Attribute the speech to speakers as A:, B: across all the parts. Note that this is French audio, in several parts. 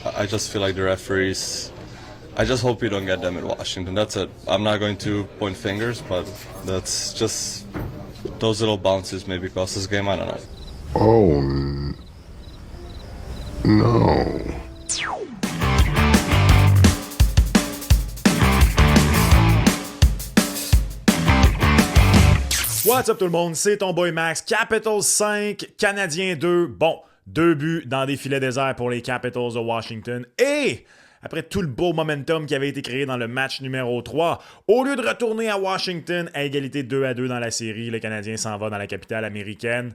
A: I just feel like the referees. I just hope we don't get them in Washington. That's it. I'm not going to point fingers, but that's just those little bounces maybe cost this game. I don't know.
B: Oh no.
C: What's up tout le monde, c'est ton boy Max. Capitals 5, Canadiens 2. Bon, 2 buts dans des filets déserts pour les Capitals de Washington. Et après tout le beau momentum qui avait été créé dans le match numéro 3, au lieu de retourner à Washington à égalité 2-2 dans la série, le Canadien s'en va dans la capitale américaine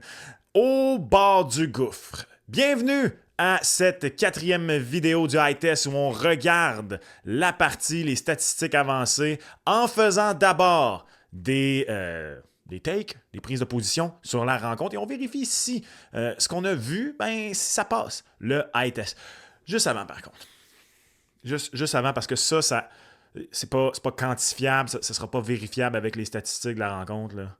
C: au bord du gouffre. Bienvenue à cette 4e vidéo du High Test où on regarde la partie, les statistiques avancées, en faisant d'abord des takes, des prises de position sur la rencontre et on vérifie si ce qu'on a vu, ben, si ça passe, le High Test. Juste avant, par contre. Juste avant, parce que ça c'est pas quantifiable, ça sera pas vérifiable avec les statistiques de la rencontre, là.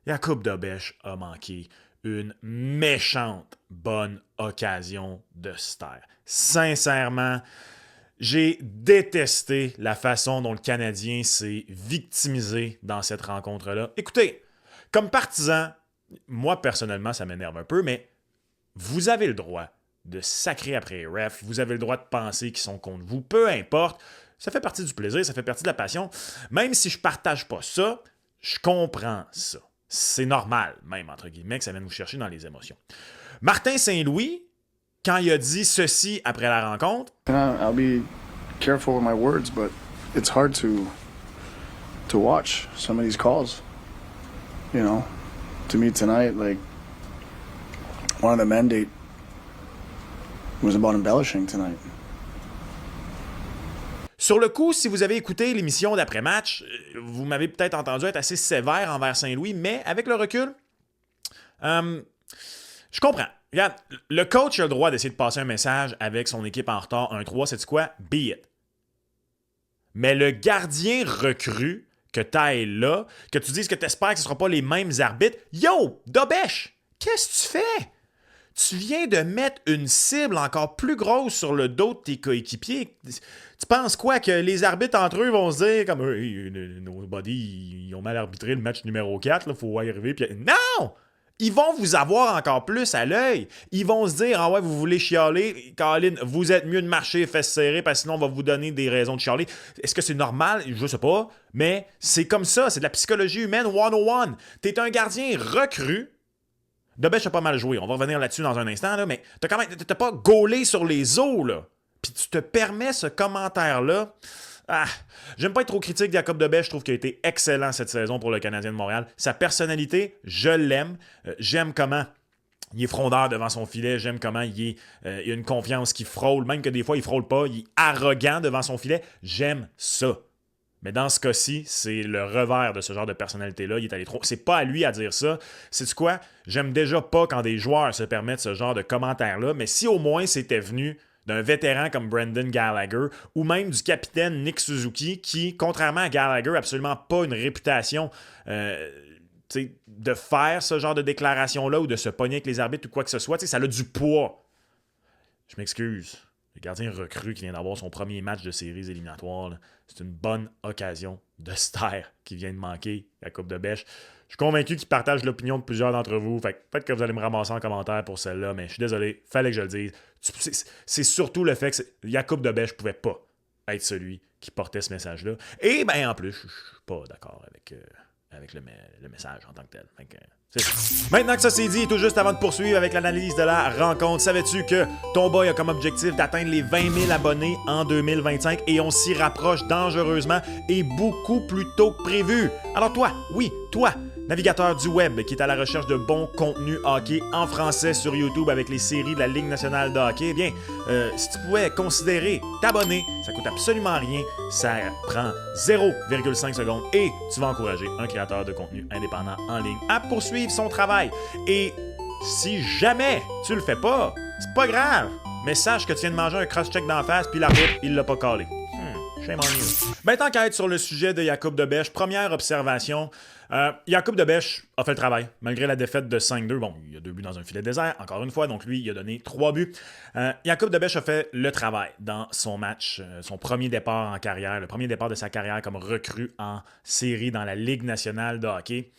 C: Jakub Dobeš a manqué une méchante bonne occasion de se taire. Sincèrement, j'ai détesté la façon dont le Canadien s'est victimisé dans cette rencontre-là. Écoutez, comme partisan, moi personnellement, ça m'énerve un peu, mais vous avez le droit de sacrer après les refs, vous avez le droit de penser qu'ils sont contre vous, peu importe, ça fait partie du plaisir, ça fait partie de la passion. Même si je partage pas ça, je comprends ça. C'est normal, même, entre guillemets, que ça vienne vous chercher dans les émotions. Martin Saint-Louis, quand il a dit ceci après la rencontre...
D: I'll be careful with my words, but it's hard to watch some of these calls. You know, to me tonight, like, one of the mandate was about embellishing tonight.
C: Sur le coup, si vous avez écouté l'émission d'après-match, vous m'avez peut-être entendu être assez sévère envers Saint-Louis, mais avec le recul, je comprends. Regarde, le coach a le droit d'essayer de passer un message avec son équipe en retard 1-3, c'est quoi? Be it. Mais le gardien recru que t'ailles là, que tu dises que t'espères que ce ne sera pas les mêmes arbitres, yo, Dobeš, qu'est-ce que tu fais? Tu viens de mettre une cible encore plus grosse sur le dos de tes coéquipiers. Tu penses quoi? Que les arbitres entre eux vont se dire comme nos buddies, ils ont mal arbitré le match numéro 4, il faut y arriver. Puis... Non! Ils vont vous avoir encore plus à l'œil. Ils vont se dire, ah ouais, vous voulez chialer, Colin, vous êtes mieux de marcher fesses serrées parce que sinon on va vous donner des raisons de chialer. Est-ce que c'est normal? Je sais pas. Mais c'est comme ça, c'est de la psychologie humaine 101. T'es un gardien recru. Dobeš a pas mal joué, on va revenir là-dessus dans un instant, là, mais t'as pas gaulé sur les os, là. Puis tu te permets ce commentaire-là. Ah, j'aime pas être trop critique de Jakub Dobeš, je trouve qu'il a été excellent cette saison pour le Canadien de Montréal. Sa personnalité, je l'aime. J'aime comment il est frondeur devant son filet, j'aime comment il a une confiance qui frôle, même que des fois il frôle pas, il est arrogant devant son filet. J'aime ça. Mais dans ce cas-ci, c'est le revers de ce genre de personnalité-là. Il est allé trop. C'est pas à lui à dire ça. Sais-tu quoi? J'aime déjà pas quand des joueurs se permettent ce genre de commentaires-là, mais si au moins c'était venu d'un vétéran comme Brendan Gallagher ou même du capitaine Nick Suzuki qui, contrairement à Gallagher, n'a absolument pas une réputation de faire ce genre de déclaration-là ou de se pogner avec les arbitres ou quoi que ce soit. Ça a du poids. Je m'excuse. Le gardien recru qui vient d'avoir son premier match de séries éliminatoires, là, c'est une bonne occasion de se taire qui vient de manquer la Coupe de Bêche. Je suis convaincu qu'il partage l'opinion de plusieurs d'entre vous. Fait que peut-être que vous allez me ramasser en commentaire pour celle-là, mais je suis désolé, fallait que je le dise. C'est surtout le fait que Jakub Dobeš ne pouvait pas être celui qui portait ce message-là. Et ben en plus, je suis pas d'accord avec le message en tant que tel. Fait que, c'est ça. Maintenant que ça c'est dit, tout juste avant de poursuivre avec l'analyse de la rencontre, savais-tu que ton boy a comme objectif d'atteindre les 20 000 abonnés en 2025 et on s'y rapproche dangereusement et beaucoup plus tôt que prévu? Alors toi, oui, toi, navigateur du web qui est à la recherche de bon contenu hockey en français sur YouTube avec les séries de la Ligue nationale de hockey, eh bien, si tu pouvais considérer t'abonner, ça coûte absolument rien, ça prend 0,5 secondes et tu vas encourager un créateur de contenu indépendant en ligne à poursuivre son travail. Et si jamais tu le fais pas, c'est pas grave, mais sache que tu viens de manger un cross-check d'en face puis l'arbitre, il l'a pas collé. Shame on you. Ben, tant qu'à être sur le sujet de Jakub Dobeš, première observation, Jakub Dobeš a fait le travail, malgré la défaite de 5-2. Bon, il y a 2 buts dans un filet désert, encore une fois, donc lui, il a donné 3 buts. Jakub Dobeš a fait le travail dans son match, son premier départ en carrière, le premier départ de sa carrière comme recrue en série dans la Ligue nationale de hockey.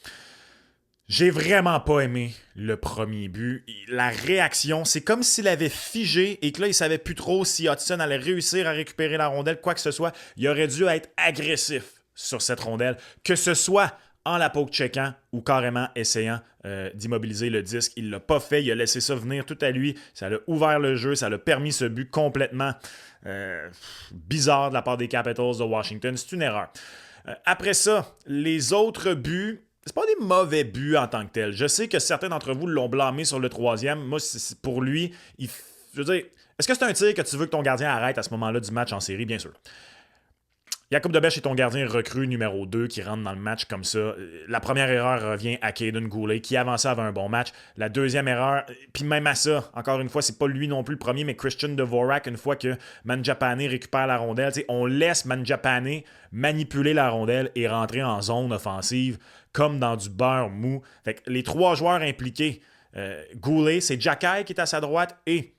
C: J'ai vraiment pas aimé le premier but. La réaction, c'est comme s'il avait figé et que là, il savait plus trop si Hudson allait réussir à récupérer la rondelle, quoi que ce soit. Il aurait dû être agressif sur cette rondelle, que ce soit en la poke-checkant ou carrément essayant d'immobiliser le disque. Il l'a pas fait, il a laissé ça venir tout à lui. Ça l'a ouvert le jeu, ça l'a permis ce but complètement bizarre de la part des Capitals de Washington. C'est une erreur. Après ça, les autres buts, c'est pas des mauvais buts en tant que tels. Je sais que certains d'entre vous l'ont blâmé sur le troisième. Moi, pour lui, je veux dire, est-ce que c'est un tir que tu veux que ton gardien arrête à ce moment-là du match en série? Bien sûr. Jakub Dobeš est ton gardien recru numéro 2 qui rentre dans le match comme ça. La première erreur revient à Kaiden Guhle qui avant ça avait un bon match. La deuxième erreur, puis même à ça, encore une fois, c'est pas lui non plus le premier, mais Christian Dvorak, une fois que Mangiapane récupère la rondelle, on laisse Mangiapane manipuler la rondelle et rentrer en zone offensive comme dans du beurre mou. Fait que les 3 joueurs impliqués, Guhle, c'est Xhekaj qui est à sa droite et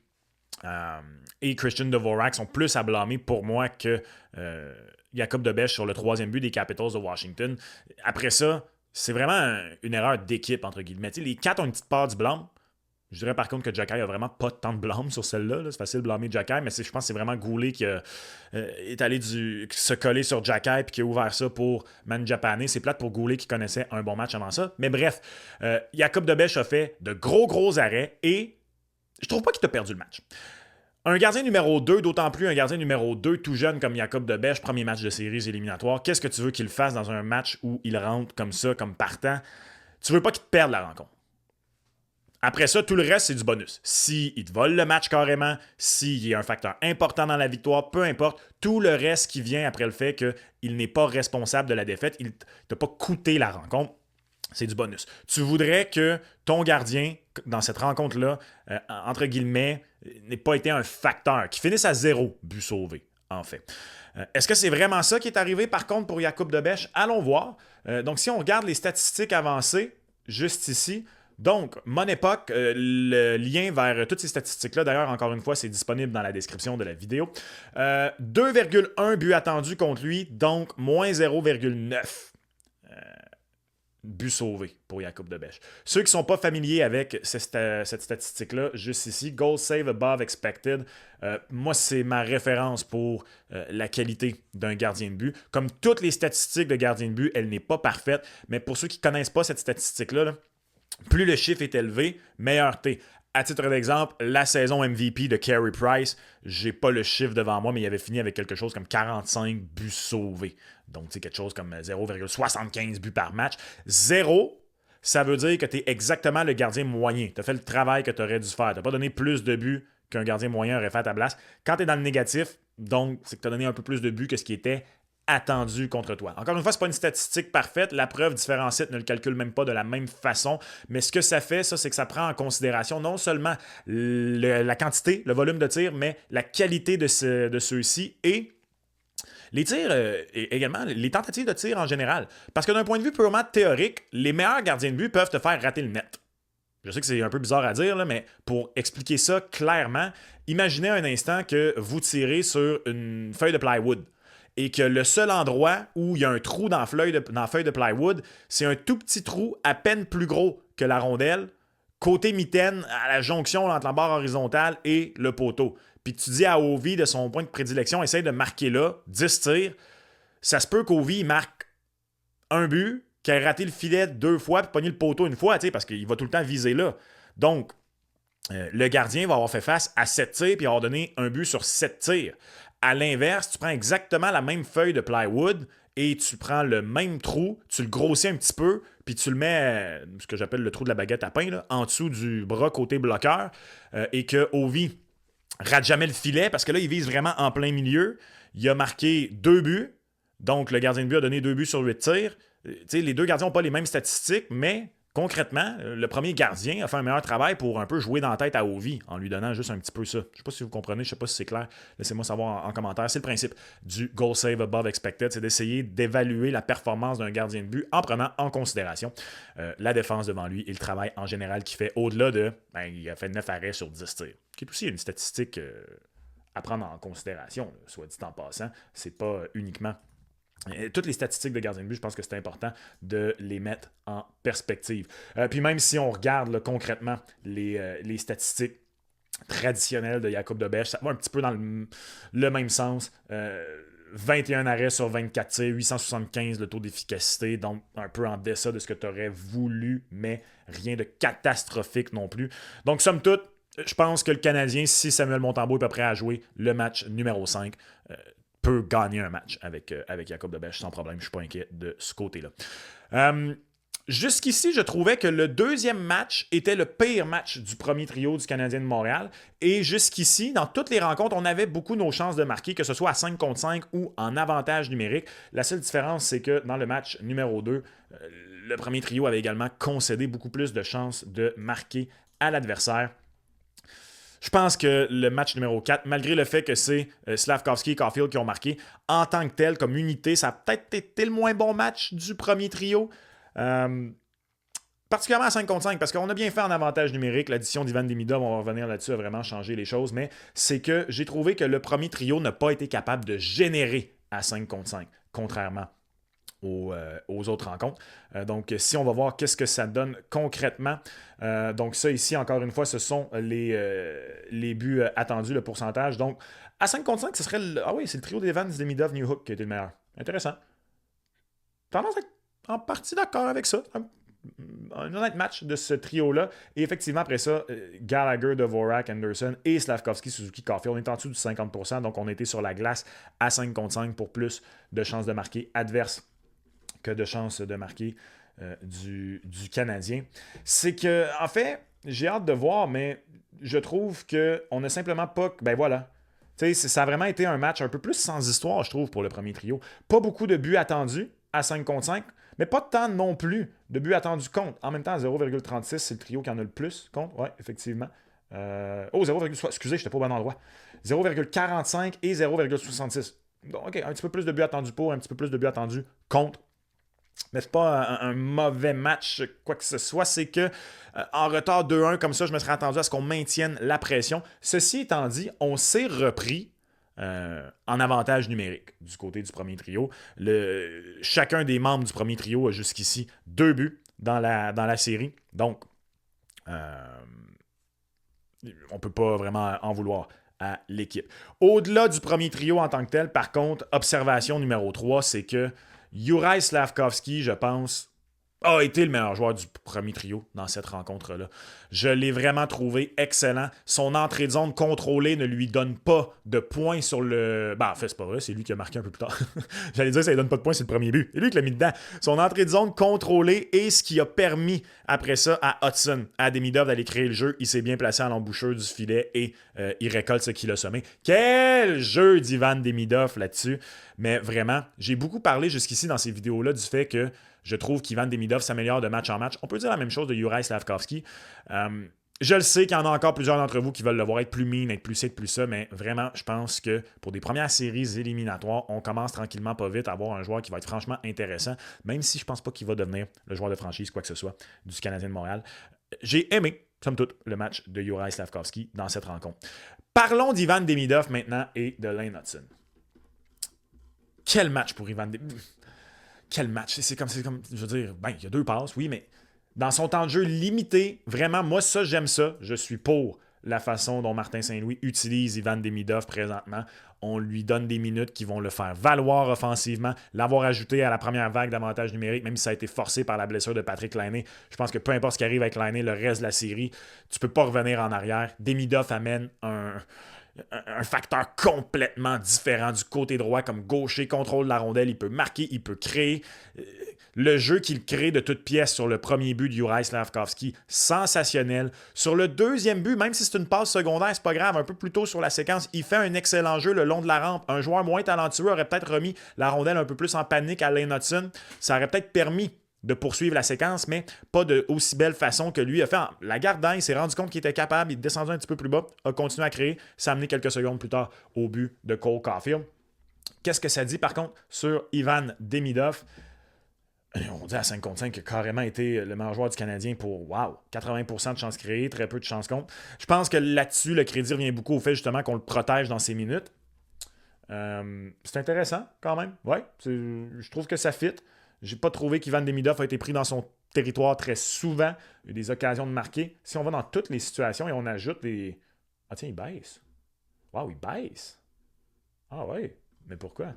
C: Christian Dvorak sont plus à blâmer pour moi que Jakub Dobeš sur le 3e but des Capitals de Washington. Après ça, c'est vraiment une erreur d'équipe, entre guillemets. T'sais, les 4 ont une petite part du blâme. Je dirais par contre que Xhekaj a vraiment pas tant de blâme sur celle-là. Là. C'est facile de blâmer Xhekaj, mais je pense que c'est vraiment Guhle qui est allé se coller sur Xhekaj et qui a ouvert ça pour Mangiapane. C'est plate pour Guhle qui connaissait un bon match avant ça. Mais bref, Jakub Dobeš a fait de gros arrêts et je trouve pas qu'il t'a perdu le match. Un gardien numéro 2, d'autant plus un gardien numéro 2 tout jeune comme Jakub Dobeš, premier match de séries éliminatoires, qu'est-ce que tu veux qu'il fasse dans un match où il rentre comme ça, comme partant? Tu veux pas qu'il te perde la rencontre. Après ça, tout le reste, c'est du bonus. S'il te vole le match carrément, s'il y a un facteur important dans la victoire, peu importe, tout le reste qui vient après le fait qu'il n'est pas responsable de la défaite, il t'a pas coûté la rencontre, c'est du bonus. Tu voudrais que ton gardien, dans cette rencontre-là, entre guillemets, n'ait pas été un facteur, qui finisse à 0 but sauvé, en fait. Est-ce que c'est vraiment ça qui est arrivé, par contre, pour Jakub Dobeš? Allons voir. Donc, si on regarde les statistiques avancées, juste ici, donc, Mon Époque, le lien vers toutes ces statistiques-là, d'ailleurs, encore une fois, c'est disponible dans la description de la vidéo. 2,1 buts attendus contre lui, donc moins 0,9 buts sauvés pour Jakub Dobeš. Ceux qui ne sont pas familiers avec cette statistique-là, juste ici, goal save above expected, moi, c'est ma référence pour la qualité d'un gardien de but. Comme toutes les statistiques de gardien de but, elle n'est pas parfaite, mais pour ceux qui ne connaissent pas cette statistique-là, plus le chiffre est élevé, meilleur t'es. À titre d'exemple, la saison MVP de Carey Price, j'ai pas le chiffre devant moi, mais il avait fini avec quelque chose comme 45 buts sauvés. Donc, c'est quelque chose comme 0,75 buts par match. 0, ça veut dire que tu es exactement le gardien moyen. Tu as fait le travail que tu aurais dû faire. Tu n'as pas donné plus de buts qu'un gardien moyen aurait fait à ta place. Quand tu es dans le négatif, donc, c'est que tu as donné un peu plus de buts que ce qui était attendu contre toi. Encore une fois, ce n'est pas une statistique parfaite. La preuve, différents sites ne le calculent même pas de la même façon. Mais ce que ça fait, ça, c'est que ça prend en considération non seulement la quantité, le volume de tir, mais la qualité de ceux-ci et les tirs, également, les tentatives de tir en général. Parce que d'un point de vue purement théorique, les meilleurs gardiens de but peuvent te faire rater le net. Je sais que c'est un peu bizarre à dire, là, mais pour expliquer ça clairement, imaginez un instant que vous tirez sur une feuille de plywood et que le seul endroit où il y a un trou dans la feuille de plywood, c'est un tout petit trou à peine plus gros que la rondelle, côté mitaine, à la jonction entre la barre horizontale et le poteau. Puis tu dis à Ovi, de son point de prédilection, essaye de marquer là, 10 tirs. Ça se peut qu'Ovi marque un but, qu'il ait raté le filet 2 fois, puis pogné le poteau une fois, parce qu'il va tout le temps viser là. Donc, le gardien va avoir fait face à 7 tirs, puis avoir donné un but sur 7 tirs. À l'inverse, tu prends exactement la même feuille de plywood et tu prends le même trou, tu le grossis un petit peu, puis tu le mets, ce que j'appelle le trou de la baguette à pain, là, en dessous du bras côté bloqueur, et que Ovi rate jamais le filet, parce que là, il vise vraiment en plein milieu. Il a marqué 2 buts, donc le gardien de but a donné 2 buts sur 8 tirs. Les deux gardiens n'ont pas les mêmes statistiques, mais concrètement, le premier gardien a fait un meilleur travail pour un peu jouer dans la tête à Ovi en lui donnant juste un petit peu ça. Je ne sais pas si vous comprenez, je ne sais pas si c'est clair. Laissez-moi savoir en commentaire. C'est le principe du goal save above expected, c'est d'essayer d'évaluer la performance d'un gardien de but en prenant en considération la défense devant lui et le travail en général qu'il fait au-delà de... il a fait 9 arrêts sur 10 tirs, qui est aussi une statistique à prendre en considération, là, soit dit en passant. C'est pas uniquement... Toutes les statistiques de gardien de but, je pense que c'est important de les mettre en perspective. Puis même si on regarde là, concrètement les statistiques traditionnelles de Jakub Dobeš, ça va un petit peu dans le même sens. 21 arrêts sur 24 tirs, 875 le taux d'efficacité, donc un peu en deçà de ce que tu aurais voulu, mais rien de catastrophique non plus. Donc, somme toute, je pense que le Canadien, si Samuel Montembeault est pas prêt à jouer le match numéro 5, peut gagner un match avec Jakub Dobeš sans problème. Je ne suis pas inquiet de ce côté-là. Jusqu'ici, je trouvais que le deuxième match était le pire match du premier trio du Canadien de Montréal. Et jusqu'ici, dans toutes les rencontres, on avait beaucoup nos chances de marquer, que ce soit à 5 contre 5 ou en avantage numérique. La seule différence, c'est que dans le match numéro 2, le premier trio avait également concédé beaucoup plus de chances de marquer à l'adversaire. Je pense que le match numéro 4, malgré le fait que c'est Slavkovski et Caulfield qui ont marqué, en tant que tel, comme unité, ça a peut-être été le moins bon match du premier trio. Particulièrement à 5 contre 5, parce qu'on a bien fait en avantage numérique. L'addition d'Ivan Demidov, on va revenir là-dessus, a vraiment changé les choses. Mais c'est que j'ai trouvé que le premier trio n'a pas été capable de générer à 5 contre 5, contrairement aux autres rencontres. Donc, si on va voir qu'est-ce que ça donne concrètement. Donc, ça ici, encore une fois, ce sont les buts attendus, le pourcentage. Donc, à 5 contre 5, ce serait c'est le trio d'Evans, Demidov, Newhook qui a été le meilleur. Intéressant. Tendance à être en partie d'accord avec ça. Un honnête match de ce trio-là. Et effectivement, après ça, Gallagher, Dvorak, Anderson et Slavkovski, Suzuki, Caulfield, on est en dessous du 50%. Donc, on était sur la glace à 5 contre 5 pour plus de chances de marquer adverse que de chances de marquer du Canadien. C'est que, en fait, j'ai hâte de voir, mais je trouve qu'on n'a simplement pas... Ben voilà. Tu sais, ça a vraiment été un match un peu plus sans histoire, je trouve, pour le premier trio. Pas beaucoup de buts attendus à 5 contre 5, mais pas tant non plus de buts attendus contre. En même temps, 0,36, c'est le trio qui en a le plus contre. Oui, effectivement. 0,60. Excusez, je n'étais pas au bon endroit. 0,45 et 0,66. Donc, OK, un petit peu plus de buts attendus pour, un petit peu plus de buts attendus contre. Mais c'est pas un mauvais match, quoi que ce soit. C'est que en retard 2-1, comme ça, je me serais attendu à ce qu'on maintienne la pression. Ceci étant dit, on s'est repris en avantage numérique du côté du premier trio. Chacun des membres du premier trio a jusqu'ici 2 buts dans la série. Donc, on ne peut pas vraiment en vouloir à l'équipe. Au-delà du premier trio en tant que tel, par contre, observation numéro 3, c'est que Juraj Slavkovski, je pense, a été le meilleur joueur du premier trio dans cette rencontre-là. Je l'ai vraiment trouvé excellent. Son entrée de zone contrôlée ne lui donne pas de points sur le... Ben, en fait, c'est pas vrai, c'est lui qui a marqué un peu plus tard. J'allais dire, ça lui donne pas de points, c'est le premier but. C'est lui qui l'a mis dedans. Son entrée de zone contrôlée est ce qui a permis, après ça, à Hudson, à Demidov d'aller créer le jeu. Il s'est bien placé à l'embouchure du filet et il récolte ce qu'il a semé. Quel jeu d'Ivan Demidov là-dessus! Mais vraiment, j'ai beaucoup parlé jusqu'ici dans ces vidéos-là du fait que je trouve qu'Ivan Demidov s'améliore de match en match. On peut dire la même chose de Juraj Slavkovski. Je le sais qu'il y en a encore plusieurs d'entre vous qui veulent le voir être plus mean, être plus ci, plus ça, mais vraiment, je pense que pour des premières séries éliminatoires, on commence tranquillement pas vite à avoir un joueur qui va être franchement intéressant, même si je pense pas qu'il va devenir le joueur de franchise, quoi que ce soit, du Canadien de Montréal. J'ai aimé, somme toute, le match de Juraj Slavkovski dans cette rencontre. Parlons d'Ivan Demidov maintenant et de Lane Hudson. Quel match pour Ivan Demidov! Quel match! C'est comme, je veux dire, il y a 2 passes, oui, mais dans son temps de jeu limité, vraiment, moi, ça, j'aime ça. Je suis pour la façon dont Martin Saint-Louis utilise Ivan Demidov présentement. On lui donne des minutes qui vont le faire valoir offensivement. L'avoir ajouté à la première vague d'avantage numérique, même si ça a été forcé par la blessure de Patrick Laine. Je pense que peu importe ce qui arrive avec Laine, le reste de la série, tu peux pas revenir en arrière. Demidov amène un facteur complètement différent du côté droit, comme gaucher, contrôle la rondelle, il peut marquer, il peut créer. Le jeu qu'il crée de toutes pièces sur le premier but de Juraj Slavkovski, sensationnel. Sur le deuxième but, même si c'est une passe secondaire, c'est pas grave, un peu plus tôt sur la séquence, il fait un excellent jeu le long de la rampe. Un joueur moins talentueux aurait peut-être remis la rondelle un peu plus en panique à Lane Hudson. Ça aurait peut-être permis de poursuivre la séquence, mais pas de aussi belle façon que lui a fait. La gardant, il s'est rendu compte qu'il était capable, il est descendu un petit peu plus bas, a continué à créer, ça a amené quelques secondes plus tard au but de Cole Caulfield. Qu'est-ce que ça dit par contre sur Ivan Demidov? On dit à 5 contre 5 qu'il a carrément été le meilleur joueur du Canadien pour 80% de chances créées, très peu de chances contre. Je pense que là-dessus, le crédit revient beaucoup au fait justement qu'on le protège dans ses minutes. C'est intéressant quand même. Ouais, je trouve que ça fit. J'ai pas trouvé qu'Ivan Demidov a été pris dans son territoire très souvent. Il y a eu des occasions de marquer. Si on va dans toutes les situations et on ajoute les... Ah tiens, il baisse. Wow, il baisse. Ah ouais, mais pourquoi?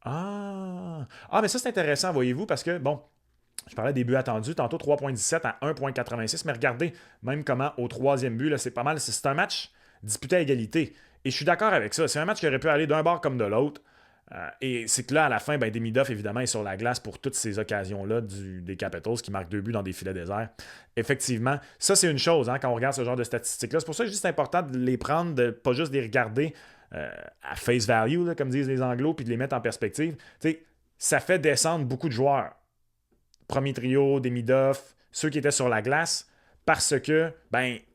C: Mais ça, c'est intéressant, voyez-vous, parce que, bon, je parlais des buts attendus, tantôt 3.17 à 1.86, mais regardez, même comment au troisième but, là, c'est pas mal, c'est un match disputé à égalité. Et je suis d'accord avec ça, c'est un match qui aurait pu aller d'un bord comme de l'autre. Et c'est que là, à la fin, Demidov, évidemment, est sur la glace pour toutes ces occasions-là des Capitals qui marquent 2 buts dans des filets déserts. Effectivement, ça, c'est une chose quand on regarde ce genre de statistiques-là. C'est pour ça que je dis que c'est important de les prendre, de pas juste les regarder à face value, là, comme disent les Anglos, puis de les mettre en perspective. T'sais, ça fait descendre beaucoup de joueurs. Premier trio, Demidov, ceux qui étaient sur la glace, parce que,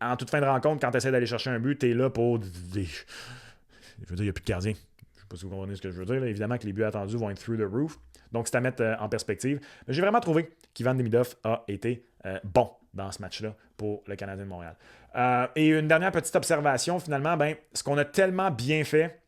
C: en toute fin de rencontre, quand tu essaies d'aller chercher un but, tu es là pour des... Je veux dire, il n'y a plus de gardien. Je ne sais pas si vous comprenez ce que je veux dire. Là. Évidemment que les buts attendus vont être through the roof. Donc, c'est à mettre en perspective. Mais j'ai vraiment trouvé qu'Ivan Demidov a été bon dans ce match-là pour le Canadien de Montréal. Et une dernière petite observation, finalement, ce qu'on a tellement bien fait,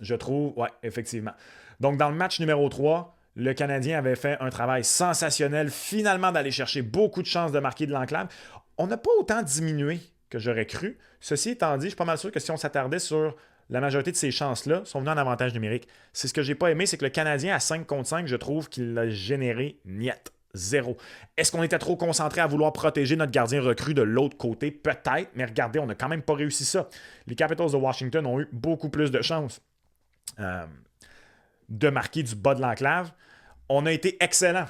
C: je trouve, effectivement. Donc, dans le match numéro 3, le Canadien avait fait un travail sensationnel, finalement, d'aller chercher beaucoup de chances de marquer de l'enclave. On n'a pas autant diminué que j'aurais cru. Ceci étant dit, je suis pas mal sûr que si on s'attardait sur la majorité de ces chances-là, sont venues en avantage numérique. C'est ce que j'ai pas aimé, c'est que le Canadien, à 5 contre 5, je trouve qu'il l'a généré niet. 0. Est-ce qu'on était trop concentré à vouloir protéger notre gardien recru de l'autre côté? Peut-être, mais regardez, on n'a quand même pas réussi ça. Les Capitals de Washington ont eu beaucoup plus de chances de marquer du bas de l'enclave. On a été excellent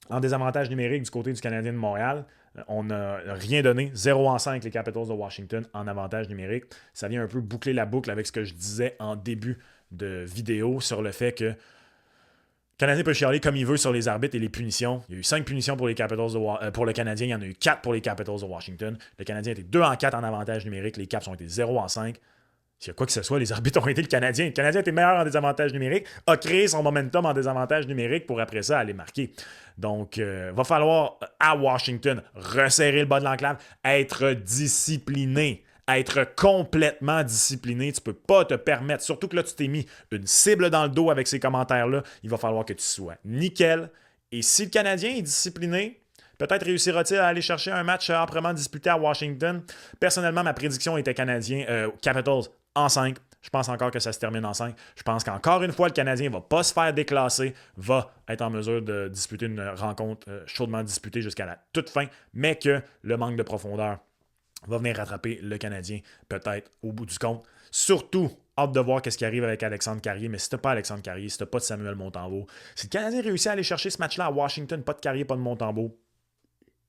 C: en désavantage numérique du côté du Canadien de Montréal. On n'a rien donné. 0-5 les Capitals de Washington en avantage numérique. Ça vient un peu boucler la boucle avec ce que je disais en début de vidéo sur le fait que le Canadien peut chialer comme il veut sur les arbitres et les punitions. Il y a eu 5 punitions pour les Capitals pour le Canadien. Il y en a eu 4 pour les Capitals de Washington. Le Canadien était 2-4 en avantage numérique. Les Caps ont été 0-5. S'il y a quoi que ce soit, les arbitres ont été le Canadien. Le Canadien était meilleur en désavantage numérique, a créé son momentum en désavantage numérique pour après ça aller marquer. Donc, va falloir, à Washington, resserrer le bas de l'enclave, être discipliné, être complètement discipliné. Tu ne peux pas te permettre, surtout que là, tu t'es mis une cible dans le dos avec ces commentaires-là, il va falloir que tu sois nickel. Et si le Canadien est discipliné, peut-être réussira-t-il à aller chercher un match âprement disputé à Washington. Personnellement, ma prédiction était Capitals en 5. Je pense encore que ça se termine en 5. Je pense qu'encore une fois, le Canadien ne va pas se faire déclasser, va être en mesure de disputer une rencontre chaudement disputée jusqu'à la toute fin, mais que le manque de profondeur va venir rattraper le Canadien peut-être au bout du compte. Surtout, hâte de voir ce qui arrive avec Alexandre Carrier, mais si tu n'as pas Alexandre Carrier, si tu n'as pas de Samuel Montembeault, si le Canadien réussit à aller chercher ce match-là à Washington, pas de Carrier, pas de Montembeault,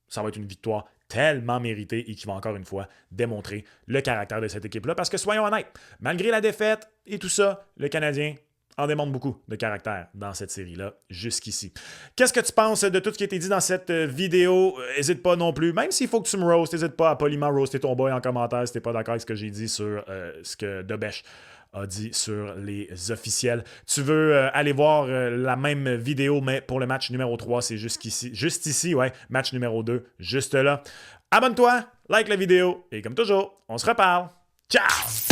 C: ça va être une victoire tellement méritée et qui va encore une fois démontrer le caractère de cette équipe-là. Parce que soyons honnêtes, malgré la défaite et tout ça, le Canadien en démontre beaucoup de caractère dans cette série-là jusqu'ici. Qu'est-ce que tu penses de tout ce qui a été dit dans cette vidéo? N'hésite pas non plus, même s'il faut que tu me roastes, n'hésite pas à poliment roaster ton boy en commentaire si tu n'es pas d'accord avec ce que j'ai dit sur ce que Debèche a dit sur les officiels. Tu veux aller voir la même vidéo, mais pour le match numéro 3, c'est juste ici, match numéro 2, juste là. Abonne-toi, like la vidéo, et comme toujours, on se reparle. Ciao!